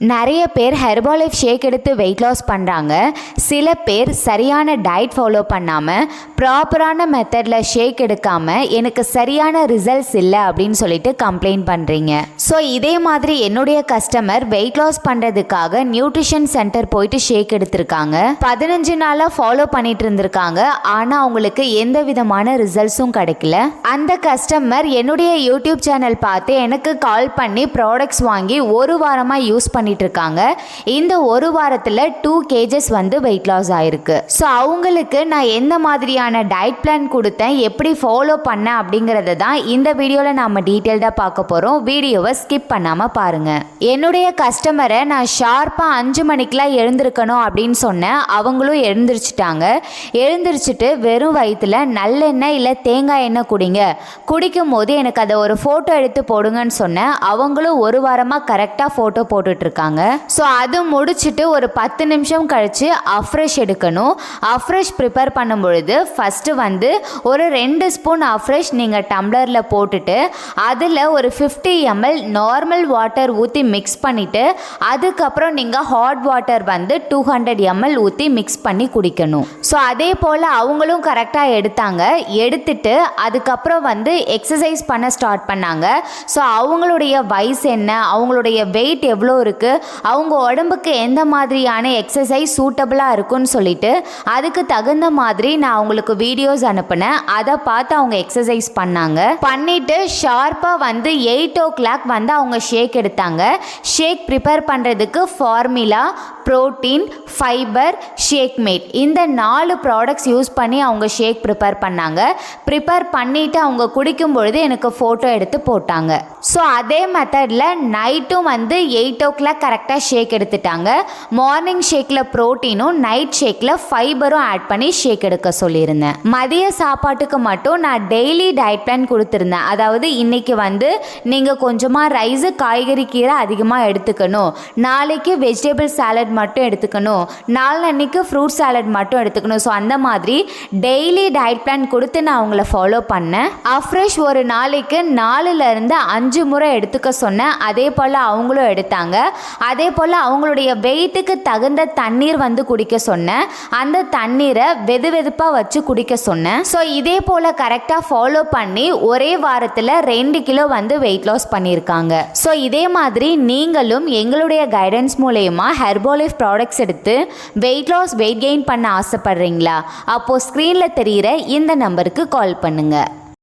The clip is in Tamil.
நிறைய பேர் ஹெர்பலைஃப் ஷேக் எடுத்து வெயிட் லாஸ் பண்ணுறாங்க. சில பேர் சரியான டயட் ஃபாலோ பண்ணாமல் ப்ராப்பரான மெத்தடில் ஷேக் எடுக்காமல் எனக்கு சரியான ரிசல்ட்ஸ் இல்லை அப்படின்னு சொல்லிட்டு கம்ப்ளைண்ட் பண்ணுறீங்க. ஸோ இதே மாதிரி என்னுடைய கஸ்டமர் வெயிட் லாஸ் பண்ணுறதுக்காக நியூட்ரிஷன் சென்டர் போயிட்டு ஷேக் எடுத்திருக்காங்க. 15 நாளாக ஃபாலோ பண்ணிட்டு இருந்திருக்காங்க. ஆனால் அவங்களுக்கு எந்த விதமான ரிசல்ட்ஸும் கிடைக்கல. அந்த கஸ்டமர் என்னுடைய யூடியூப் சேனல் பார்த்து எனக்கு கால் பண்ணி ப்ராடக்ட்ஸ் வாங்கி ஒரு வாரமாக யூஸ் பண்ணிட்டு இருக்காங்க. இந்த ஒரு வாரத்தில் 2 kgs வந்து வெயிட் லாஸ் ஆயிருக்கு. ஸோ அவங்களுக்கு நான் எந்த மாதிரியான டயட் பிளான் கொடுத்தேன், எப்படி ஃபாலோ பண்ணேன் அப்படிங்கிறத தான் இந்த வீடியோவில் நாம் டீட்டெயில்டாக பார்க்க போகிறோம். வீடியோவை ஸ்கிப் பண்ணாமல் பாருங்கள். என்னுடைய கஸ்டமரை நான் ஷார்ப்பாக 5 மணிக்கெலாம் எழுந்திருக்கணும் அப்படின்னு சொன்னேன். அவங்களும் எழுந்திரிச்சிட்டாங்க. எழுந்திரிச்சிட்டு வெறும் வயிற்றில் நல்லெண்ணெய் இல்லை தேங்காய் எண்ணெய் குடிங்க, குடிக்கும் போது எனக்கு அதை ஒரு ஃபோட்டோ எடுத்து போடுங்கன்னு சொன்னேன். அவங்களும் ஒரு வாரமாக கரெக்டாக ஃபோட்டோ போட்டுட்ருக்காங்க. ஸோ அது முடிச்சுட்டு ஒரு 10 நிமிஷம் கழித்து அஃப்ரெஷ் எடுக்கணும். அஃப்ரெஷ் ப்ரிப்பேர் பண்ணும் பொழுது ஃபஸ்ட்டு வந்து ஒரு 2 ஸ்பூன் அஃப்ரெஷ் நீங்கள் டம்ளரில் போட்டுட்டு அதில் ஒரு 50 ml நார்மல் வாட்டர் ஊற்றி மிக்ஸ் பண்ணிவிட்டு அதுக்கப்புறம் நீங்கள் ஹாட் வாட்டர் வந்து 200 ml ஊற்றி மிக்ஸ் பண்ணி குடிக்கணும். ஸோ அதே போல் அவங்களும் கரெக்டாக எடுத்தாங்க. எடுத்துட்டு அதுக்கப்புறம் வந்து எக்ஸசைஸ் பண்ண ஸ்டார்ட் பண்ணாங்க. ஸோ அவங்களுடைய வயசு என்ன, அவங்களுடைய வெயிட் எவ்வளோ இருக்குது, அவங்க உடம்புக்கு எந்த மாதிரியான எக்ஸசைஸ் சூட்டபிளாக இருக்குன்னு சொல்லிட்டு அதுக்கு தகுந்த மாதிரி நான் அவங்களுக்கு வீடியோஸ் அனுப்பினேன். அதை பார்த்து அவங்க எக்ஸசைஸ் பண்ணாங்க. பண்ணிட்டு ஷார்ப்பாக வந்து 8 o'clock வந்து அவங்க ஷேக் எடுத்தாங்க. ஷேக் ப்ரிப்பேர் பண்ணுறதுக்கு formula, protein, fibre, shake mate இந்த 4 ப்ராடக்ட்ஸ் யூஸ் பண்ணி அவங்க ஷேக் ப்ரிப்பேர் பண்ணாங்க. ப்ரிப்பேர் பண்ணிவிட்டு அவங்க குடிக்கும் பொழுது எனக்கு ஃபோட்டோ எடுத்து போட்டாங்க. ஸோ அதே மெத்தடில் நைட்டும் வந்து 8 o'clock கரெக்டாக ஷேக் எடுத்துட்டாங்க. மார்னிங் ஷேக்கில் ப்ரோட்டீனும் நைட் ஷேக்கில் ஃபைபரும் ஆட் பண்ணி ஷேக் எடுக்க சொல்லியிருந்தேன். மதிய சாப்பாட்டுக்கு மட்டும் நான் டெய்லி டயட் பிளான் கொடுத்துருந்தேன். அதாவது இன்னைக்கு வந்து நீங்கள் கொஞ்சமாக ரைஸு, காய்கறி, கீரை அதிகமாக எடுத்துக்கணும், நாளைக்கு வெஜிடபிள் சாலட் மட்டும் எடுத்துக்கணும், நாளன்னைக்கு ஃப்ரூட் சாலட் மட்டும் எடுத்துக்கணும். ஸோ அந்த மாதிரி டெய்லி டயட் பிளான் கொடுத்து நான் அவங்கள ஃபாலோ பண்ணேன். அஃப்ரெஷ் ஒரு நாளைக்கு 4லேருந்து 5 முறை எடுத்துக்க சொன்னேன். அதே போல் அவங்களும் எடுத்தாங்க. அதே போல் அவங்களுடைய வெயிட்டுக்கு தகுந்த தண்ணீர் வந்து குடிக்க சொன்னேன். அந்த தண்ணீரை வெதுவெதுப்பாக வச்சு குடிக்க சொன்னேன். ஸோ இதே போல் கரெக்டாக ஃபாலோ பண்ணி ஒரே வாரத்தில் 2 கிலோ வந்து வெயிட் லாஸ் பண்ணியிருக்காங்க. ஸோ இதே மாதிரி நீங்களும் எங்களுடைய கைடன்ஸ் மூலயமா ஹெர்பலைஃப் ப்ராடக்ட்ஸ் எடுத்து வெயிட் லாஸ், வெயிட் கெயின் பண்ண ஆசைப்படுறீங்களா? அப்போது ஸ்க்ரீனில் தெரிகிற இந்த நம்பருக்கு கால் பண்ணுங்கள்.